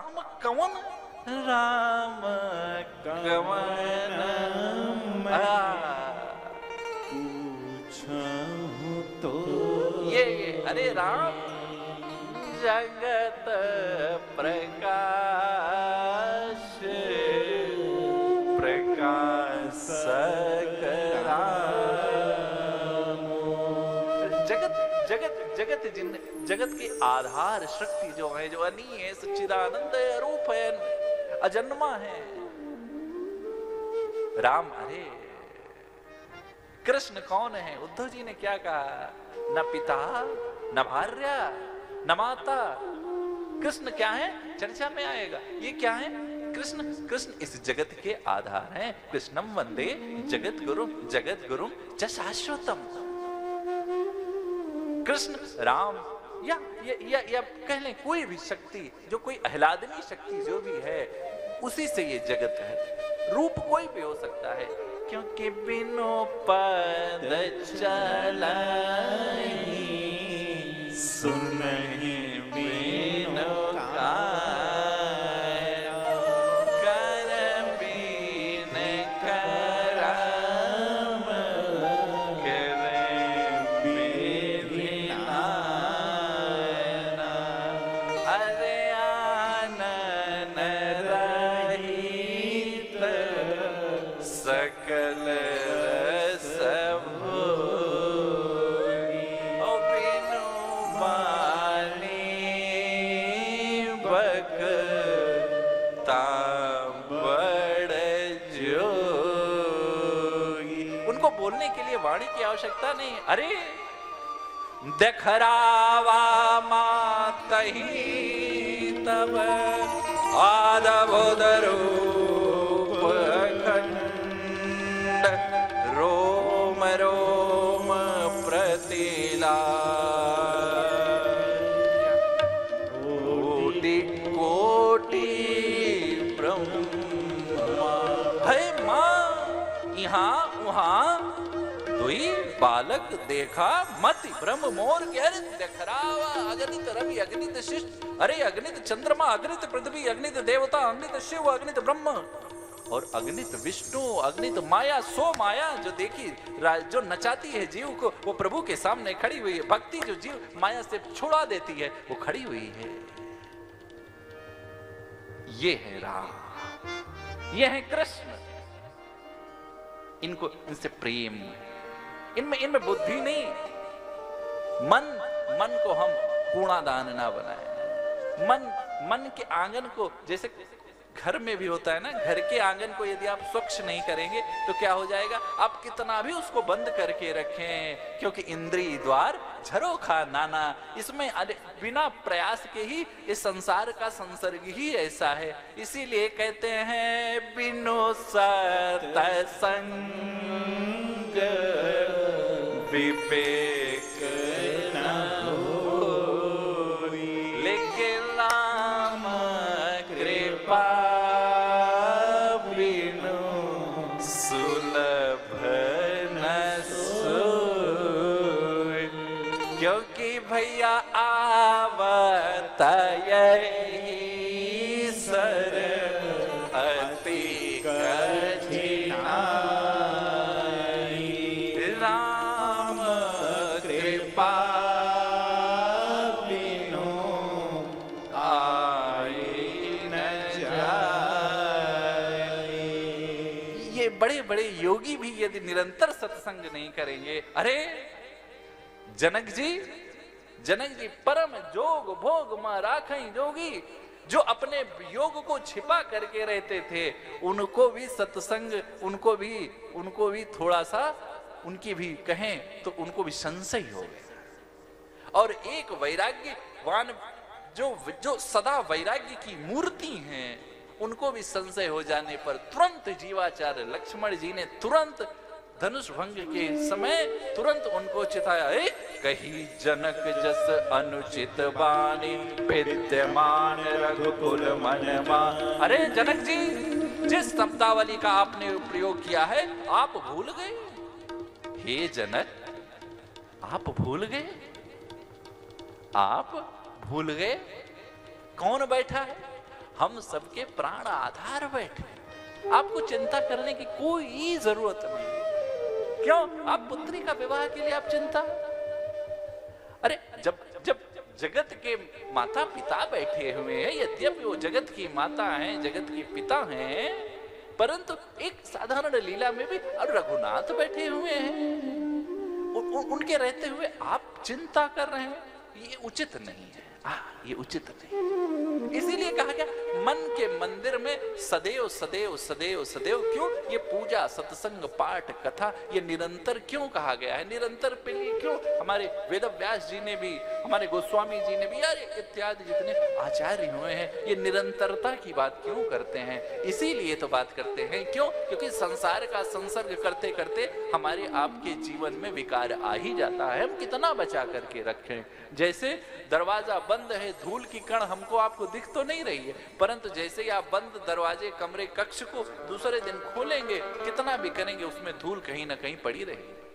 राम कवन, राम कवन पूछूं तो ये अरे राम जगत प्रकाश प्रकाशक राम। जगत जगत जगत जिन जगत के आधार शक्ति जो है, जो अनी है, सच्चिदानंद है, रूप है, अजन्मा है राम। अरे कृष्ण कौन है? उद्धव जी ने क्या कहा? न पिता न भार्या न माता। कृष्ण क्या है? चर्चा में आएगा। ये क्या है? कृष्ण कृष्ण इस जगत के आधार हैं। कृष्णम वंदे जगत गुरुम च शाश्वतम। कृष्ण राम या कह लें कोई भी शक्ति, जो कोई आह्लादनी शक्ति जो भी है, उसी से ये जगत है। रूप कोई भी हो सकता है, क्योंकि बिनु पद चलाई सुनहि बिनु काया, कर बिन करम, कर बिन नायना। अरे आनन रहित सकल रस भोगी, ओ बिनु बानी बखता बड़ जोगी। उनको बोलने के लिए वाणी की आवश्यकता नहीं। अरे देखरावा मातही तब आदबोध रूप खंड, रोम रोम प्रतिला, कोटि कोटि ब्रह्मा। है मां यहाँ वहां दुई बालक देखा मति ब्रह्म मोर के। अरे देखरावा अगणित रवि अगणित शिष्ट, अरे अगणित चंद्रमा अगणित पृथ्वी अगणित देवता अगणित शिव अगणित ब्रह्म और अगणित विष्णु अगणित माया। सो माया जो देखी जो नचाती है जीव को, वो प्रभु के सामने खड़ी हुई है। भक्ति जो जीव माया से छुड़ा देती है, वो खड़ी हुई है। ये है राम, ये है कृष्ण। इनको इनसे प्रेम, इनमें बुद्धि नहीं। मन को हम कूड़ादान ना बनाए। मन के आंगन को, जैसे घर में भी होता है ना, घर के आंगन को यदि आप स्वच्छ नहीं करेंगे तो क्या हो जाएगा? आप कितना भी उसको बंद करके रखें, क्योंकि इंद्रिय द्वार झरोखा नाना। इसमें बिना प्रयास के ही इस संसार का संसर्ग ही ऐसा है। इसीलिए कहते हैं बिनु सत्संग विवेक न होरी, लेकिन राम कृपा बिनु सुलभ न सोई। क्योंकि भैया आवत यही सर अति कठिनाई, राम कृपा बिनु आई न जाए। ये बड़े बड़े योगी भी यदि निरंतर सत्संग नहीं करेंगे। अरे जनक जी परम जोग भोग मां राखई जोगी, जो अपने योग को छिपा करके रहते थे, उनको भी सत्संग, उनको भी थोड़ा सा, उनकी भी कहें तो उनको भी संशय हो गया। और एक वैराग्यवान जो सदा वैराग्य की मूर्ति हैं, उनको भी संशय हो जाने पर तुरंत जीवाचार्य लक्ष्मण जी ने तुरंत धनुष भंग के समय तुरंत उनको चिताया। कही जनक जस अनुचित बानी, विद्यमान रघुकुल मनमा। अरे जनक जी, जिस शब्दावली का आपने प्रयोग किया है, आप भूल गए। हे जनक, आप भूल गए? आप भूल गए? कौन बैठा है? हम सबके प्राण आधार बैठे, आपको चिंता करने की कोई जरूरत नहीं। क्यों? आप पुत्री का विवाह के लिए आप चिंता, अरे जब जब जगत के माता पिता बैठे हुए हैं, यद्यपि वो जगत की माता हैं, जगत के पिता हैं, परंतु एक साधारण लीला में भी रघुनाथ बैठे हुए हैं, उनके रहते हुए आप चिंता कर रहे हैं, ये उचित नहीं है। ये उचित नहीं। इसीलिए कहा गया मन के मंदिर में सदैव सदैव सदैव सदैव। क्यों? ये पूजा, सत्संग, पाठ, कथा ये निरंतर क्यों कहा गया है? निरंतर पे क्यों? हमारे वेदव्यास जी ने भी, हमारे गोस्वामी जी ने भी, यार इत्यादि जितने आचार्य हुए हैं, ये निरंतरता की बात क्यों करते हैं? इसीलिए तो बात करते हैं। क्यों? क्योंकि संसार का संसर्ग करते करते हमारे आपके जीवन में विकार आ ही जाता है। हम कितना बचा करके रखें? जैसे दरवाजा बंद है, धूल की कण हमको आपको दिख तो नहीं रही है, परंतु जैसे ही आप बंद दरवाजे कमरे कक्ष को दूसरे दिन खोलेंगे, कितना भी करेंगे उसमें धूल कहीं ना कहीं पड़ी रहेगी।